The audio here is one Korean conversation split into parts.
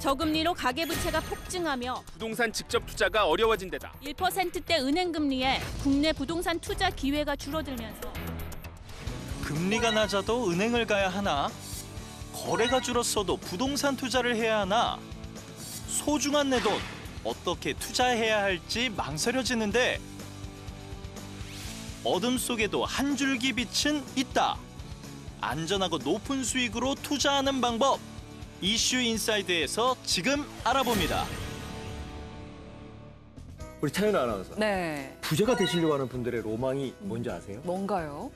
저금리로 가계부채가 폭증하며 부동산 직접 투자가 어려워진 데다 1%대 은행금리에 국내 부동산 투자 기회가 줄어들면서 금리가 낮아도 은행을 가야 하나? 거래가 줄었어도 부동산 투자를 해야 하나? 소중한 내 돈 어떻게 투자해야 할지 망설여지는데 어둠 속에도 한 줄기 빛은 있다. 안전하고 높은 수익으로 투자하는 방법. 이슈 인사이드에서 지금 알아봅니다. 우리 차윤아 아나운서. 네. 부자가 되시려고 하는 분들의 로망이 뭔지 아세요? 뭔가요?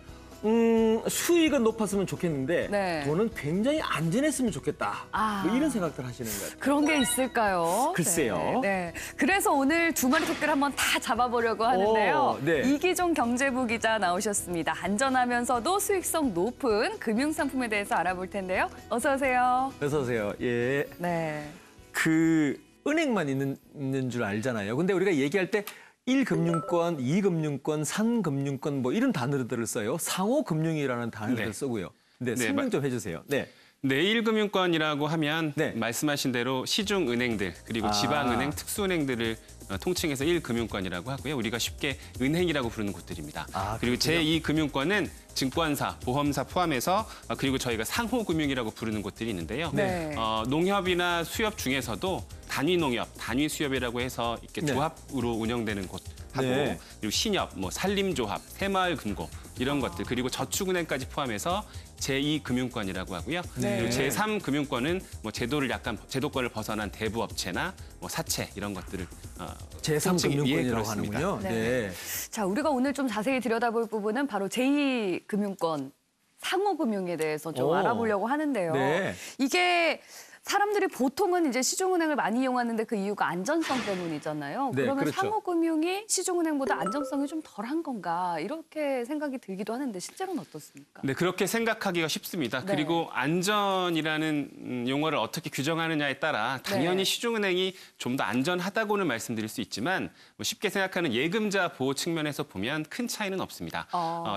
수익은 높았으면 좋겠는데 네. 돈은 굉장히 안전했으면 좋겠다. 아. 뭐 이런 생각들 하시는 것 같아요. 그런 게 있을까요? 글쎄요. 네. 그래서 오늘 두 마리 토끼를 한번 다 잡아보려고 하는데요. 네. 이기종 경제부 기자 나오셨습니다. 안전하면서도 수익성 높은 금융상품에 대해서 알아볼 텐데요. 어서 오세요. 어서 오세요. 예. 네. 그 은행만 있는 줄 알잖아요. 근데 우리가 얘기할 때 1금융권, 2금융권, 3금융권 뭐 이런 단어들을 써요. 상호금융이라는 단어를 네. 쓰고요. 네, 네, 설명 좀 해주세요. 네. 내1금융권이라고 하면 네. 말씀하신 대로 시중은행들 그리고 아. 지방은행, 특수은행들을 통칭해서 1금융권이라고 하고요. 우리가 쉽게 은행이라고 부르는 곳들입니다. 아, 그리고 그렇군요. 제2금융권은 증권사, 보험사 포함해서 그리고 저희가 상호금융이라고 부르는 곳들이 있는데요. 네. 농협이나 수협 중에서도 단위 농협, 단위 수협이라고 해서 이렇게 네. 조합으로 운영되는 곳하고 네. 그리고 신협, 뭐 산림조합, 새마을금고 이런 것들 그리고 저축은행까지 포함해서 제2금융권이라고 하고요. 네. 그리고 제3금융권은 뭐 제도권을 벗어난 대부업체나 뭐 사채 이런 것들을 제3금융권이라고 그렇습니다. 하는군요. 네. 네. 자, 우리가 오늘 좀 자세히 들여다볼 부분은 바로 제2금융권, 상호금융에 대해서 좀 오. 알아보려고 하는데요. 네. 이게 사람들이 보통은 이제 시중은행을 많이 이용하는데 그 이유가 안전성 때문이잖아요. 네, 그러면 그렇죠. 상호금융이 시중은행보다 안정성이 좀 덜한 건가 이렇게 생각이 들기도 하는데 실제로는 어떻습니까? 네, 그렇게 생각하기가 쉽습니다. 네. 그리고 안전이라는 용어를 어떻게 규정하느냐에 따라 당연히 네. 시중은행이 좀 더 안전하다고는 말씀드릴 수 있지만 뭐 쉽게 생각하는 예금자 보호 측면에서 보면 큰 차이는 없습니다.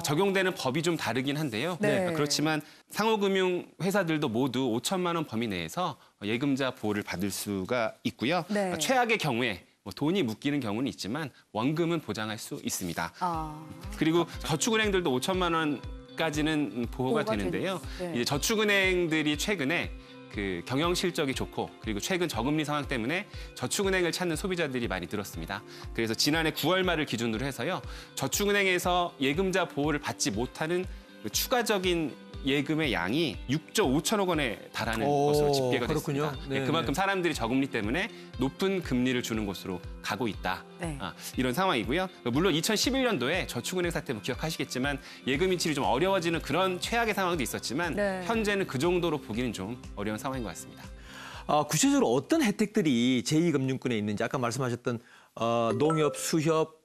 적용되는 법이 좀 다르긴 한데요. 네. 그렇지만 상호금융 회사들도 모두 5천만 원 범위 내에서 예금자 보호를 받을 수가 있고요. 네. 최악의 경우에 뭐 돈이 묶이는 경우는 있지만 원금은 보장할 수 있습니다. 아, 그리고 저축은행들도 5천만 원까지는 보호가 되는데요. 네. 이제 저축은행들이 최근에 그 경영 실적이 좋고 그리고 최근 저금리 상황 때문에 저축은행을 찾는 소비자들이 많이 늘었습니다. 그래서 지난해 9월 말을 기준으로 해서요. 저축은행에서 예금자 보호를 받지 못하는 그 추가적인 예금의 양이 6조 5천억 원에 달하는 것으로 집계가 그렇군요. 됐습니다. 네, 그만큼 네. 사람들이 저금리 때문에 높은 금리를 주는 곳으로 가고 있다. 네. 이런 상황이고요. 물론 2011년도에 저축은행 사태 뭐 기억하시겠지만 예금 인출이 좀 어려워지는 그런 최악의 상황도 있었지만 네. 현재는 그 정도로 보기는 좀 어려운 상황인 것 같습니다. 구체적으로 어떤 혜택들이 제2금융권에 있는지 아까 말씀하셨던 농협, 수협,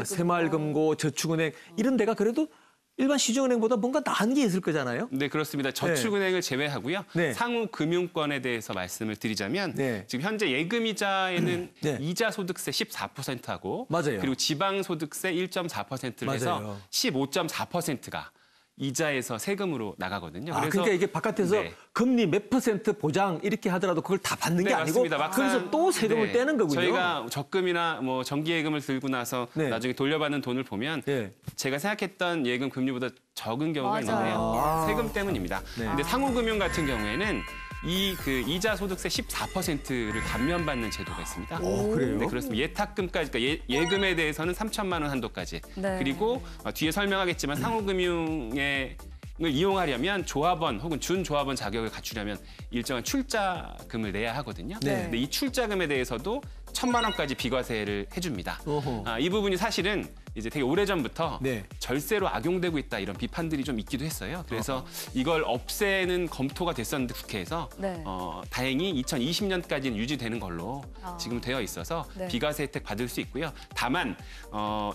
새마을금고, 저축은행 이런 데가 그래도 일반 시중은행보다 뭔가 나은 게 있을 거잖아요. 네, 그렇습니다. 저축은행을 제외하고요. 네. 상호금융권에 대해서 말씀을 드리자면 네. 지금 현재 예금이자에는 네. 이자 소득세 14%하고 맞아요. 그리고 지방소득세 1.4%를 해서 맞아요. 15.4%가 이자에서 세금으로 나가거든요. 그러니까 이게 바깥에서 네. 금리 몇 %, 보장 이렇게 하더라도 그걸 다 받는 게 네, 아니고 맞습니다. 그래서 또 세금을 네. 떼는 거군요. 저희가 적금이나 뭐 정기예금을 들고 나서 네. 나중에 돌려받는 돈을 보면 네. 제가 생각했던 예금 금리보다 적은 경우가 맞아요. 있는데요. 세금 때문입니다. 네. 근데 상호금융 같은 경우에는 그 이자 소득세 14%를 감면받는 제도가 있습니다. 그래요? 네, 그렇습니다. 예탁금까지, 그러니까 예금에 대해서는 3천만 원 한도까지. 네. 그리고 뒤에 설명하겠지만 상호금융에 을 이용하려면 조합원 혹은 준조합원 자격을 갖추려면 일정한 출자금을 내야 하거든요. 네. 근데 이 출자금에 대해서도 1,000만 원까지 비과세를 해줍니다. 어허. 이 부분이 사실은 이제 되게 오래전부터 네. 절세로 악용되고 있다 이런 비판들이 좀 있기도 했어요. 그래서 이걸 없애는 검토가 됐었는데 국회에서 네. 다행히 2020년까지는 유지되는 걸로 지금 되어 있어서 네. 비과세 혜택 받을 수 있고요. 다만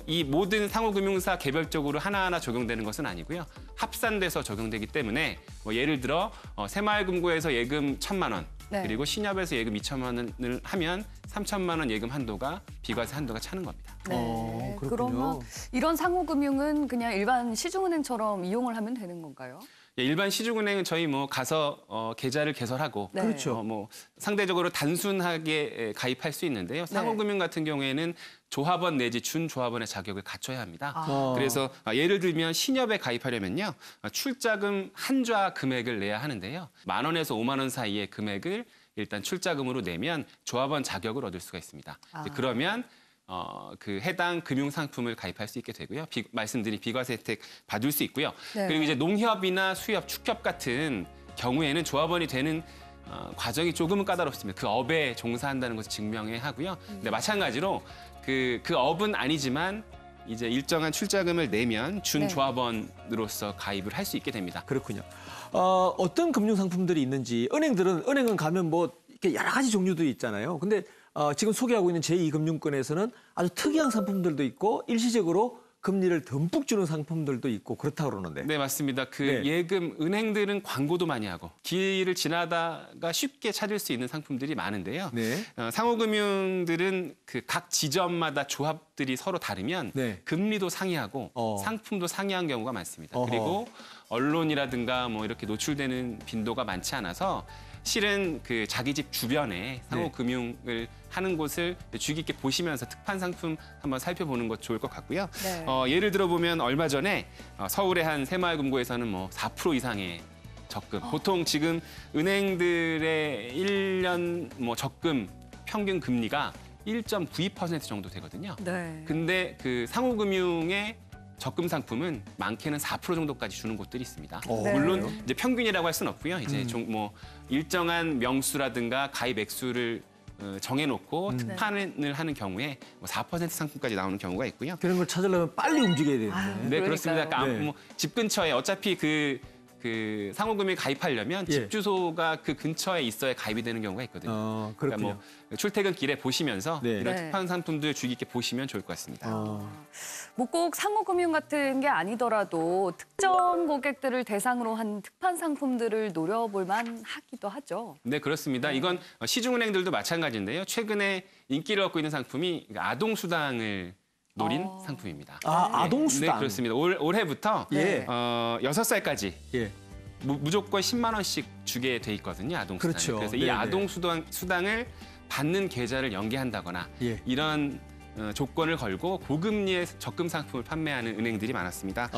이 모든 상호금융사 개별적으로 하나하나 적용되는 것은 아니고요. 합산돼서 적용되기 때문에 뭐 예를 들어 새마을금고에서 예금 1,000만 원 네. 그리고 신협에서 예금 2천만 원을 하면 3천만 원 예금 한도가 비과세 한도가 차는 겁니다. 네. 그렇군요. 그러면 이런 상호금융은 그냥 일반 시중은행처럼 이용을 하면 되는 건가요? 일반 시중은행은 저희 뭐 가서 계좌를 개설하고 네. 그렇죠. 뭐 상대적으로 단순하게 가입할 수 있는데요. 상호금융 같은 경우에는 조합원 내지 준조합원의 자격을 갖춰야 합니다. 그래서 예를 들면 신협에 가입하려면요. 출자금 한좌 금액을 내야 하는데요. 10,000원에서 5만 원 사이의 금액을 일단 출자금으로 내면 조합원 자격을 얻을 수가 있습니다. 이제 그러면 그 해당 금융 상품을 가입할 수 있게 되고요. 말씀드린 비과세 혜택 받을 수 있고요. 네. 그리고 이제 농협이나 수협, 축협 같은 경우에는 조합원이 되는 과정이 조금은 까다롭습니다. 그 업에 종사한다는 것을 증명해야 하고요. 근데 마찬가지로 그 업은 아니지만 이제 일정한 출자금을 내면 준조합원으로서 가입을 할 수 있게 됩니다. 그렇군요. 어떤 금융 상품들이 있는지 은행은 가면 뭐 이렇게 여러 가지 종류도 있잖아요. 근데 지금 소개하고 있는 제2금융권에서는 아주 특이한 상품들도 있고 일시적으로 금리를 듬뿍 주는 상품들도 있고 그렇다고 그러는데. 네, 맞습니다. 네. 예금 은행들은 광고도 많이 하고 길을 지나다가 쉽게 찾을 수 있는 상품들이 많은데요. 네. 상호금융들은 그 각 지점마다 조합들이 서로 다르면 네. 금리도 상이하고 상품도 상이한 경우가 많습니다. 그리고 언론이라든가 뭐 이렇게 노출되는 빈도가 많지 않아서 실은 그 자기 집 주변에 상호금융을 하는 곳을 주의 깊게 보시면서 특판 상품 한번 살펴보는 것 좋을 것 같고요. 네. 예를 들어 보면 얼마 전에 서울의 한 새마을금고에서는 뭐 4% 이상의 적금. 보통 지금 은행들의 1년 뭐 적금 평균 금리가 1.92% 정도 되거든요. 네. 근데 그 상호금융의 적금 상품은 많게는 4% 정도까지 주는 곳들이 있습니다. 네. 물론 이제 평균이라고 할 수는 없고요. 이제 뭐 일정한 명수라든가 가입 액수를 정해놓고 특판을 하는 경우에 뭐 4% 상품까지 나오는 경우가 있고요. 그런 걸 찾으려면 빨리 움직여야 되는데. 네, 그렇습니다. 그러니까요. 그러니까 네. 뭐 집 근처에 어차피 그 상호금융에 가입하려면 예. 집 주소가 그 근처에 있어야 가입이 되는 경우가 있거든요. 그렇군요. 그러니까 뭐 출퇴근길에 보시면서 네. 이런 네. 특판 상품들 주의 깊게 보시면 좋을 것 같습니다. 뭐 꼭 상호금융 같은 게 아니더라도 특정 고객들을 대상으로 한 특판 상품들을 노려볼 만하기도 하죠. 네, 그렇습니다. 이건 시중은행들도 마찬가지인데요. 최근에 인기를 얻고 있는 상품이 아동 수당을 노린 상품입니다. 아동수당. 네, 그렇습니다. 올해부터 예. 6살까지 예. 무조건 10만 원씩 주게 돼 있거든요. 아동 수당. 그렇죠. 그래서 이 네네. 아동 수당을 받는 계좌를 연계한다거나 예. 이런 조건을 걸고 고금리의 적금 상품을 판매하는 은행들이 많았습니다.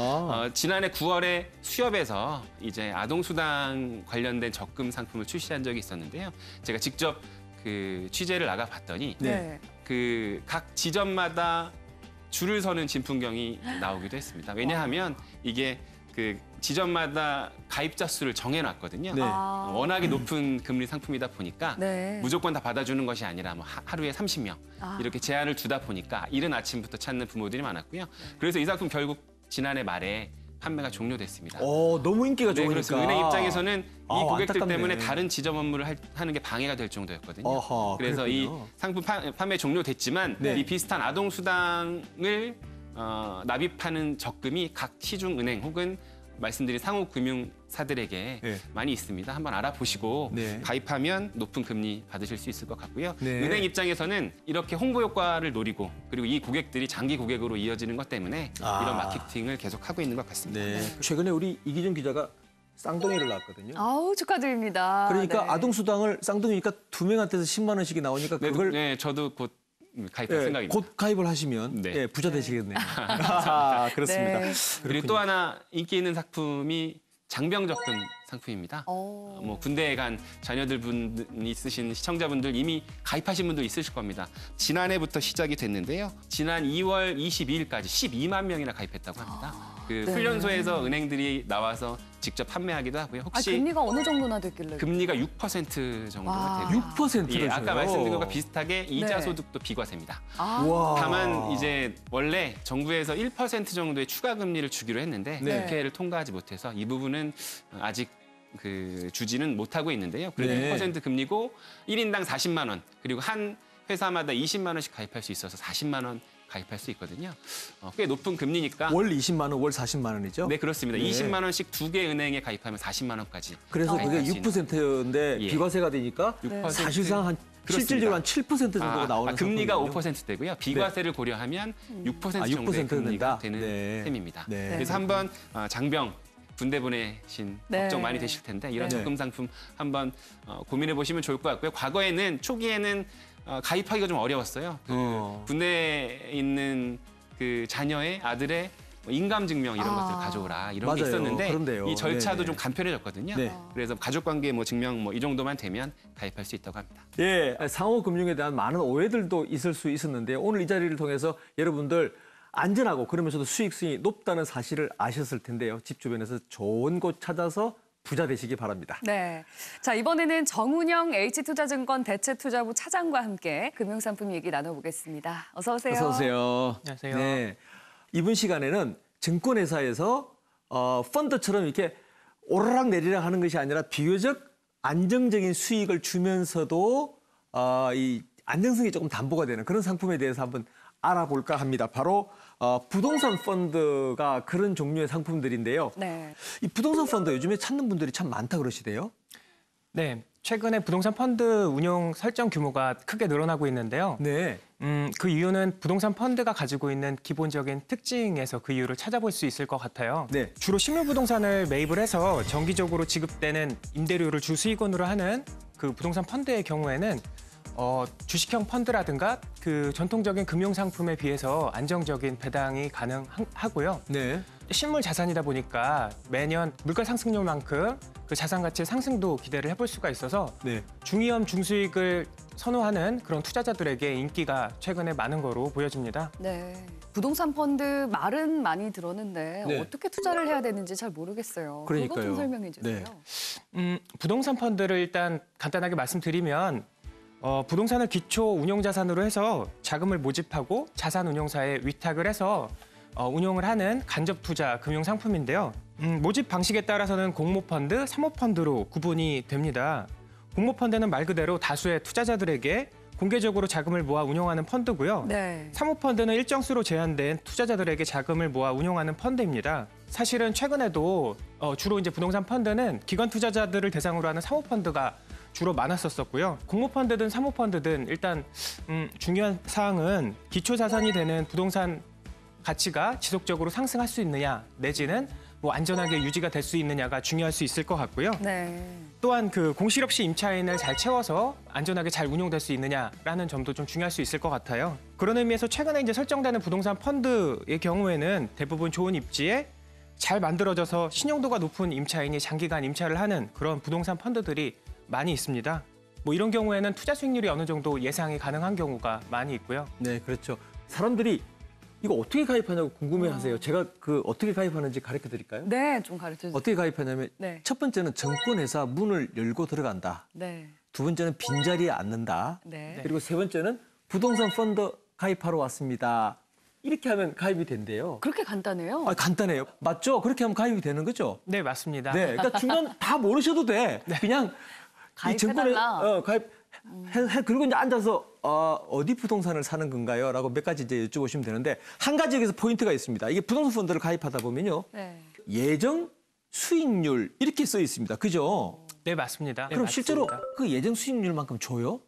지난해 9월에 수협에서 이제 아동 수당 관련된 적금 상품을 출시한 적이 있었는데요. 제가 직접 그 취재를 나가 봤더니 네. 그 각 지점마다 줄을 서는 진풍경이 나오기도 했습니다. 왜냐하면 이게 그 지점마다 가입자 수를 정해놨거든요. 네. 워낙에 높은 금리 상품이다 보니까 네. 무조건 다 받아주는 것이 아니라 뭐 하루에 30명 이렇게 제한을 두다 보니까 이른 아침부터 찾는 부모들이 많았고요. 그래서 이 상품 결국 지난해 말에 판매가 종료됐습니다. 너무 인기가 네, 좋으니까. 그렇습니다. 은행 입장에서는 이 고객들 안타깝네. 때문에 다른 지점 업무를 하는 게 방해가 될 정도였거든요. 어허, 그래서 그랬군요. 이 상품 판매 종료됐지만 네. 이 비슷한 아동 수당을 납입하는 적금이 각 시중은행 혹은 말씀드린 상호금융사들에게 네. 많이 있습니다. 한번 알아보시고 네. 가입하면 높은 금리 받으실 수 있을 것 같고요. 네. 은행 입장에서는 이렇게 홍보 효과를 노리고 그리고 이 고객들이 장기 고객으로 이어지는 것 때문에 이런 마케팅을 계속하고 있는 것 같습니다. 네. 최근에 우리 이기준 기자가 쌍둥이를 낳았거든요. 아우 축하드립니다. 그러니까 네. 아동수당을 쌍둥이니까 2명한테서 10만 원씩이 나오니까 네, 그걸 네, 저도 곧 가입할 예, 생각입니다. 곧 가입을 하시면 네. 예, 부자 되시겠네요. 그렇습니다. 네. 그리고 또 하나 인기 있는 상품이 장병 적금 상품입니다. 뭐 군대에 간 자녀들 분 있으신 시청자분들 이미 가입하신 분도 있으실 겁니다. 지난해부터 시작이 됐는데요. 지난 2월 22일까지 12만 명이나 가입했다고 합니다. 그 훈련소에서 은행들이 나와서 직접 판매하기도 하고요. 혹시 금리가 어느 정도나 됐길래? 금리가 6% 정도가 와. 되고요. 6%를 예, 아까 줘요. 말씀드린 것과 비슷하게 이자 네. 소득도 비과세입니다. 와. 다만 이제 원래 정부에서 1% 정도의 추가 금리를 주기로 했는데 네. 국회를 통과하지 못해서 이 부분은 아직 그 주지는 못하고 있는데요. 그래도 네. 1% 금리고 1인당 40만 원 그리고 한 회사마다 20만 원씩 가입할 수 있어서 40만 원 가입할 수 있거든요. 꽤 높은 금리니까. 월 20만 원, 월 40만 원이죠? 네, 그렇습니다. 네. 20만 원씩 2개 은행에 가입하면 40만 원까지. 그래서 그게 가입할 수 있는. 6%인데 예. 비과세가 되니까 6%. 사실상 한 그렇습니다. 실질적으로 한 7% 정도가 나오는 금리가 상품이군요. 5%대고요. 비과세를 고려하면 6% 아, 정도의 6% 금리가 된다? 되는 네. 셈입니다. 네. 그래서 한번 장병 군대 보내신 네. 걱정 많이 되실 텐데 이런 네. 적금 상품 한번 고민해 보시면 좋을 것 같고요. 과거에는 초기에는 가입하기가 좀 어려웠어요. 군내에 있는 그 자녀의 아들의 인감 증명 이런 것들을 가져오라 이런 게 맞아요. 있었는데 그런데요. 이 절차도 네네. 좀 간편해졌거든요. 네. 그래서 가족관계 뭐 증명 뭐 이 정도만 되면 가입할 수 있다고 합니다. 예, 상호금융에 대한 많은 오해들도 있을 수 있었는데 오늘 이 자리를 통해서 여러분들 안전하고 그러면서도 수익성이 높다는 사실을 아셨을 텐데요. 집 주변에서 좋은 곳 찾아서 부자 되시기 바랍니다. 네. 자, 이번에는 정운영 H투자증권 대체투자부 차장과 함께 금융상품 얘기 나눠보겠습니다. 어서 오세요. 어서 오세요. 안녕하세요. 네. 이번 시간에는 증권회사에서 펀드처럼 이렇게 오르락 내리락 하는 것이 아니라 비교적 안정적인 수익을 주면서도 이 안정성이 조금 담보가 되는 그런 상품에 대해서 한번 알아볼까 합니다. 바로 부동산 펀드가 그런 종류의 상품들인데요. 네. 이 부동산 펀드 요즘에 찾는 분들이 참 많다 그러시대요. 네, 최근에 부동산 펀드 운용 설정 규모가 크게 늘어나고 있는데요. 네. 그 이유는 부동산 펀드가 가지고 있는 기본적인 특징에서 그 이유를 찾아볼 수 있을 것 같아요. 네. 주로 실물 부동산을 매입을 해서 정기적으로 지급되는 임대료를 주 수익원으로 하는 그 부동산 펀드의 경우에는 주식형 펀드라든가 그 전통적인 금융 상품에 비해서 안정적인 배당이 가능하고요. 네. 실물 자산이다 보니까 매년 물가 상승률만큼 그 자산 가치의 상승도 기대를 해볼 수가 있어서 네. 중위험 중수익을 선호하는 그런 투자자들에게 인기가 최근에 많은 거로 보여집니다. 네. 부동산 펀드 말은 많이 들었는데 네. 어떻게 투자를 해야 되는지 잘 모르겠어요. 그거 그러니까요. 좀 설명해 주세요. 네. 부동산 펀드를 일단 간단하게 말씀드리면 부동산을 기초 운용 자산으로 해서 자금을 모집하고 자산 운용사에 위탁을 해서 운용을 하는 간접 투자 금융 상품인데요. 모집 방식에 따라서는 공모펀드, 사모펀드로 구분이 됩니다. 공모펀드는 말 그대로 다수의 투자자들에게 공개적으로 자금을 모아 운용하는 펀드고요. 네. 사모펀드는 일정 수로 제한된 투자자들에게 자금을 모아 운용하는 펀드입니다. 사실은 최근에도 주로 이제 부동산 펀드는 기관 투자자들을 대상으로 하는 사모펀드가 주로 많았었고요. 공모펀드든 사모펀드든 일단 중요한 사항은 기초 자산이 되는 부동산 가치가 지속적으로 상승할 수 있느냐 내지는 뭐 안전하게 유지가 될 수 있느냐가 중요할 수 있을 것 같고요. 네. 또한 그 공실 없이 임차인을 잘 채워서 안전하게 잘 운용될 수 있느냐라는 점도 좀 중요할 수 있을 것 같아요. 그런 의미에서 최근에 이제 설정되는 부동산 펀드의 경우에는 대부분 좋은 입지에 잘 만들어져서 신용도가 높은 임차인이 장기간 임차를 하는 그런 부동산 펀드들이 많이 있습니다. 뭐 이런 경우에는 투자 수익률이 어느 정도 예상이 가능한 경우가 많이 있고요. 네, 그렇죠. 사람들이 이거 어떻게 가입하냐고 궁금해하세요. 제가 그 어떻게 가입하는지 가르쳐 드릴까요? 네, 좀 가르쳐 주세요. 어떻게 가입하냐면 네. 첫 번째는 증권회사 문을 열고 들어간다. 네. 두 번째는 빈자리에 앉는다. 네. 그리고 세 번째는 부동산 펀드 가입하러 왔습니다. 이렇게 하면 가입이 된대요. 그렇게 간단해요? 간단해요. 맞죠? 그렇게 하면 가입이 되는 거죠? 네, 맞습니다. 네. 그러니까 중간 다 모르셔도 돼. 그냥 이 증권에 가입해달라. 그리고 이제 앉아서 어디 부동산을 사는 건가요? 라고 몇 가지 이제 여쭤보시면 되는데 한 가지 여기서 포인트가 있습니다. 이게 부동산 펀드를 가입하다 보면요. 네. 예정 수익률 이렇게 써 있습니다. 그죠? 네, 맞습니다. 네, 그럼 실제로 맞습니다. 그 예정 수익률만큼 줘요?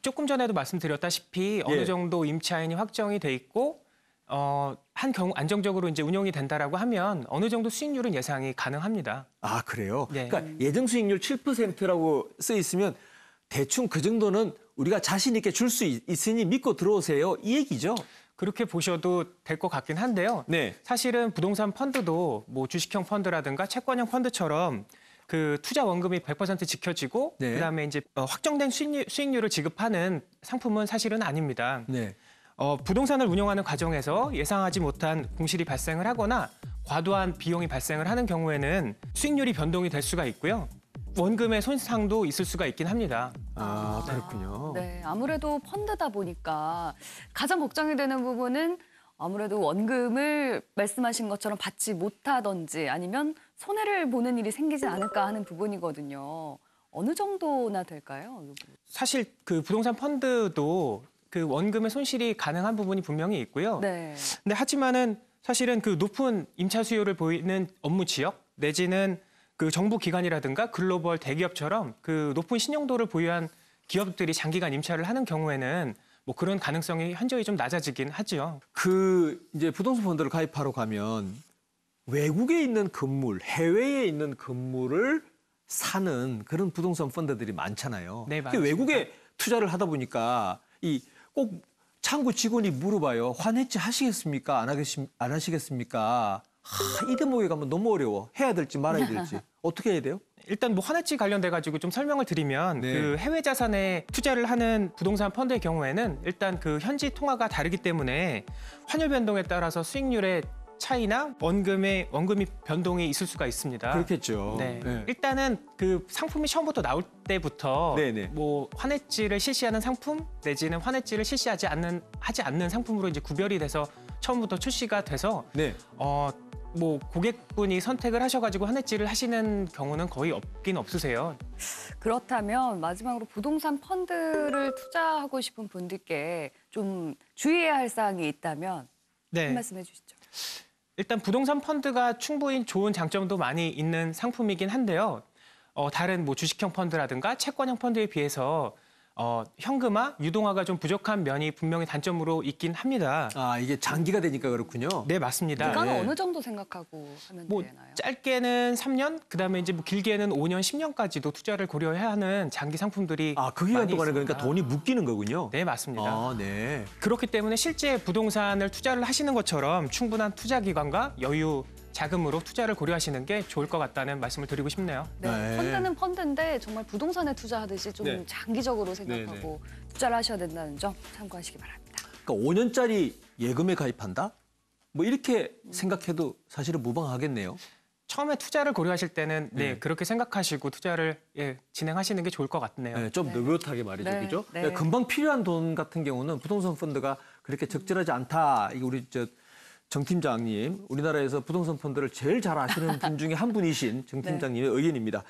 조금 전에도 말씀드렸다시피 어느 정도 임차인이 확정이 돼 있고 한 경우 안정적으로 이제 운영이 된다라고 하면 어느 정도 수익률은 예상이 가능합니다. 아, 그래요? 네. 그러니까 예정 수익률 7%라고 써 있으면 대충 그 정도는 우리가 자신 있게 줄 수 있으니 믿고 들어오세요. 이 얘기죠? 그렇게 보셔도 될 것 같긴 한데요. 네. 사실은 부동산 펀드도 뭐 주식형 펀드라든가 채권형 펀드처럼 그 투자 원금이 100% 지켜지고 네. 그다음에 이제 확정된 수익률을 지급하는 상품은 사실은 아닙니다. 네. 부동산을 운영하는 과정에서 예상하지 못한 공실이 발생을 하거나 과도한 비용이 발생을 하는 경우에는 수익률이 변동이 될 수가 있고요. 원금의 손상도 있을 수가 있긴 합니다. 아, 그렇군요. 네, 아무래도 펀드다 보니까 가장 걱정이 되는 부분은 아무래도 원금을 말씀하신 것처럼 받지 못하던지 아니면 손해를 보는 일이 생기지 않을까 하는 부분이거든요. 어느 정도나 될까요? 사실 그 부동산 펀드도 그 원금의 손실이 가능한 부분이 분명히 있고요. 네. 근데 하지만은 사실은 그 높은 임차 수요를 보이는 업무 지역 내지는 그 정부 기관이라든가 글로벌 대기업처럼 그 높은 신용도를 보유한 기업들이 장기간 임차를 하는 경우에는 뭐 그런 가능성이 현저히 좀 낮아지긴 하죠. 그 이제 부동산 펀드를 가입하러 가면 외국에 있는 건물, 해외에 있는 건물을 사는 그런 부동산 펀드들이 많잖아요. 네, 근데 맞습니다. 외국에 투자를 하다 보니까 이 꼭 창구 직원이 물어봐요. 환해지 하시겠습니까? 안 하시겠습니까? 이 대목에 가면 너무 어려워. 해야 될지 말아야 될지. 어떻게 해야 돼요? 일단 뭐 환해지 관련돼 가지고 좀 설명을 드리면 네. 그 해외 자산에 투자를 하는 부동산 펀드의 경우에는 일단 그 현지 통화가 다르기 때문에 환율 변동에 따라서 수익률의 차이나 원금이 변동이 있을 수가 있습니다. 그렇겠죠. 네. 네. 일단은 그 상품이 처음부터 나올 때부터 네네. 뭐 환해지를 실시하는 상품 내지는 환해지를 실시하지 않는 상품으로 이제 구별이 돼서 처음부터 출시가 돼서 네. 뭐 고객분이 선택을 하셔가지고 환해지를 하시는 경우는 거의 없긴 없으세요. 그렇다면 마지막으로 부동산 펀드를 투자하고 싶은 분들께 좀 주의해야 할 사항이 있다면 한 말씀 해주시죠. 일단 부동산 펀드가 충분히 좋은 장점도 많이 있는 상품이긴 한데요. 다른 뭐 주식형 펀드라든가 채권형 펀드에 비해서 현금화, 유동화가 좀 부족한 면이 분명히 단점으로 있긴 합니다. 아, 이게 장기가 되니까 그렇군요. 네, 맞습니다. 기간은 네. 어느 정도 생각하고 하면 뭐 되나요? 짧게는 3년, 그다음에 이제 뭐 길게는 5년, 10년까지도 투자를 고려해야 하는 장기 상품들이 아, 그 기간 많이 동안에 있습니다. 그러니까 돈이 묶이는 거군요. 네, 맞습니다. 아, 네. 그렇기 때문에 실제 부동산을 투자를 하시는 것처럼 충분한 투자 기간과 여유, 자금으로 투자를 고려하시는 게 좋을 것 같다는 말씀을 드리고 싶네요. 네, 네. 펀드는 펀드인데 정말 부동산에 투자하듯이 좀 네. 장기적으로 생각하고 투자를 하셔야 된다는 점 참고하시기 바랍니다. 그러니까 5년짜리 예금에 가입한다? 뭐 이렇게 생각해도 사실은 무방하겠네요. 처음에 투자를 고려하실 때는 네. 그렇게 생각하시고 투자를 진행하시는 게 좋을 것 같네요. 네, 좀 느긋하게 말이죠, 네, 그죠? 네. 그러니까 금방 필요한 돈 같은 경우는 부동산 펀드가 그렇게 적절하지 않다. 이게 우리 정 팀장님, 우리나라에서 부동산 펀드를 제일 잘 아시는 분 중에 한 분이신 정 팀장님의 의견입니다.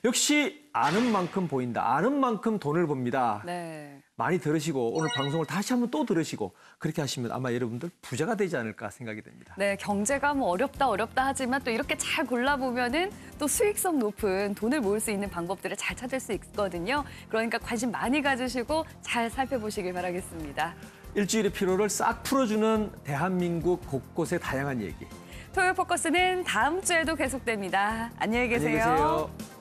역시 아는 만큼 보인다. 아는 만큼 돈을 법니다. 네. 많이 들으시고 오늘 방송을 다시 한번 또 들으시고 그렇게 하시면 아마 여러분들 부자가 되지 않을까 생각이 됩니다. 네, 경제가 뭐 어렵다 하지만 또 이렇게 잘 골라보면은 또 수익성 높은 돈을 모을 수 있는 방법들을 잘 찾을 수 있거든요. 그러니까 관심 많이 가지시고 잘 살펴보시길 바라겠습니다. 일주일의 피로를 싹 풀어주는 대한민국 곳곳의 다양한 얘기. 토요일 포커스는 다음 주에도 계속됩니다. 안녕히 계세요. 안녕히 계세요.